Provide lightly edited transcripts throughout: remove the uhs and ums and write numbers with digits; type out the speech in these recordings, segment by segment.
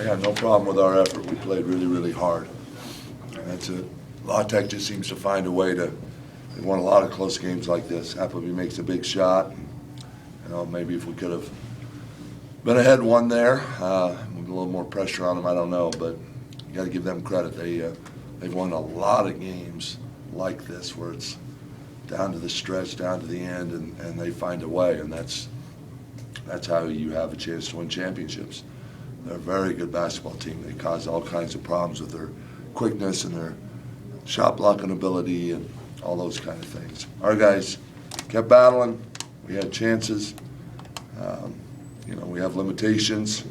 I got no problem with our effort. We played really, really hard. And that's it. La Tech just seems to find a way to. They won a lot of close games like this. Appleby makes a big shot. Maybe if we could have been ahead one there, with a little more pressure on them, I don't know. But you got to give them credit. They've won a lot of games like this where it's down to the stretch, down to the end, and they find a way. And that's how you have a chance to win championships. They're a very good basketball team. They cause all kinds of problems with their quickness and their shot blocking ability and all those kind of things. Our guys kept battling. We had chances. We have limitations,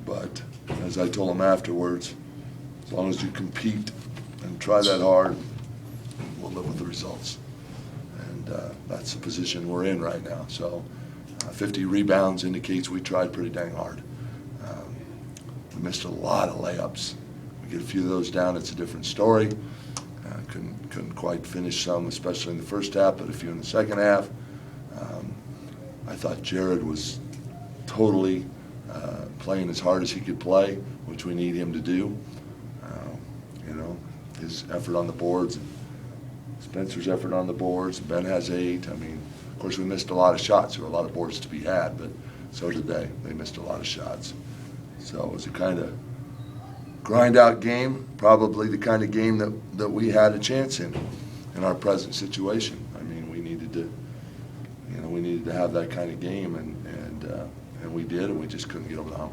but as I told them afterwards, as long as you compete and try that hard, we'll live with the results. And that's the position we're in right now. So 50 rebounds indicates we tried pretty dang hard. We missed a lot of layups. We get a few of those down, it's a different story. Couldn't quite finish some, especially in the first half, but a few in the second half. I thought Jared was totally playing as hard as he could play, which we need him to do. His effort on the boards, Spencer's effort on the boards, Ben has 8. Of course, we missed a lot of shots. There were a lot of boards to be had, but so did they. They missed a lot of shots. So it was a kind of grind-out game, probably the kind of game that we had a chance in our present situation. We needed to have that kind of game, and we did, and we just couldn't get over the hump.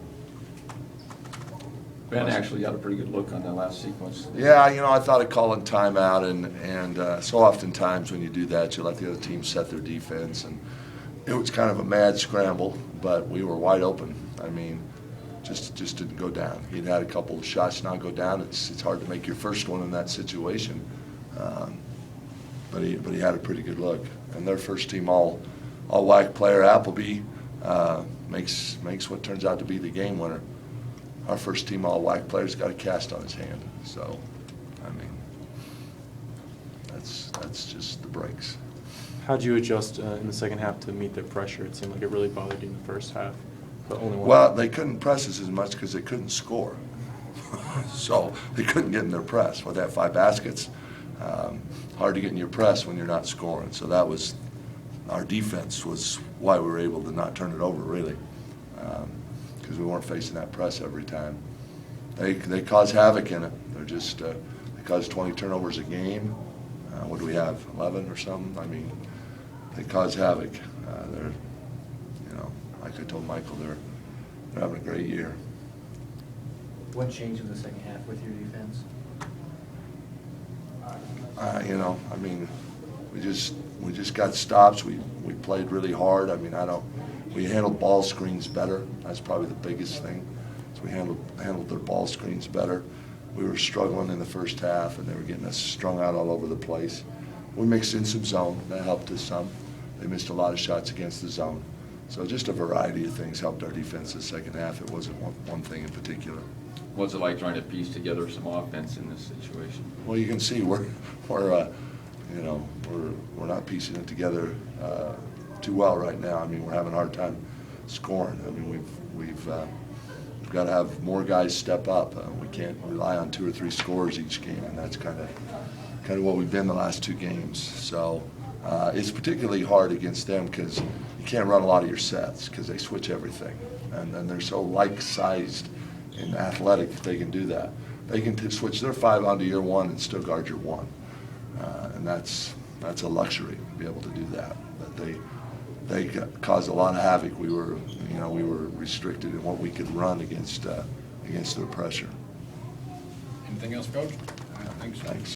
Ben actually got a pretty good look on that last sequence. Yeah, I thought of calling timeout, and so oftentimes when you do that, you let the other team set their defense, and it was kind of a mad scramble, but we were wide open. Just didn't go down. He'd had a couple of shots not go down. It's hard to make your first one in that situation, but he had a pretty good look. And their first team all WAC player Appleby makes what turns out to be the game winner. Our first team all WAC player's got a cast on his hand. So, that's just the breaks. How'd you adjust in the second half to meet their pressure? It seemed like it really bothered you in the first half. But only one. Well, they couldn't press us as much because they couldn't score. So they couldn't get in their press. Well, they had 5 baskets. Hard to get in your press when you're not scoring. So that was our defense was why we were able to not turn it over, really, because we weren't facing that press every time. They cause havoc in it. They're just they cause 20 turnovers a game. What do we have, 11 or something? They cause havoc. They're, like I told Michael, they're having a great year. What changed in the second half with your defense? We just got stops. We played really hard. We handled ball screens better. That's probably the biggest thing. So we handled their ball screens better. We were struggling in the first half, and they were getting us strung out all over the place. We mixed in some zone. That helped us some. They missed a lot of shots against the zone. So just a variety of things helped our defense the second half. It wasn't one thing in particular. What's it like trying to piece together some offense in this situation? Well, you can see we're not piecing it together too well right now. We're having a hard time scoring. We've got to have more guys step up. We can't rely on 2 or 3 scores each game, and that's kind of what we've been the last 2 games. So it's particularly hard against them because you can't run a lot of your sets because they switch everything, and they're so like-sized and athletic that they can do that. They can switch their 5 onto your 1 and still guard your 1, and that's a luxury to be able to do that. But they caused a lot of havoc. We were restricted in what we could run against their pressure. Anything else, Coach? Thanks.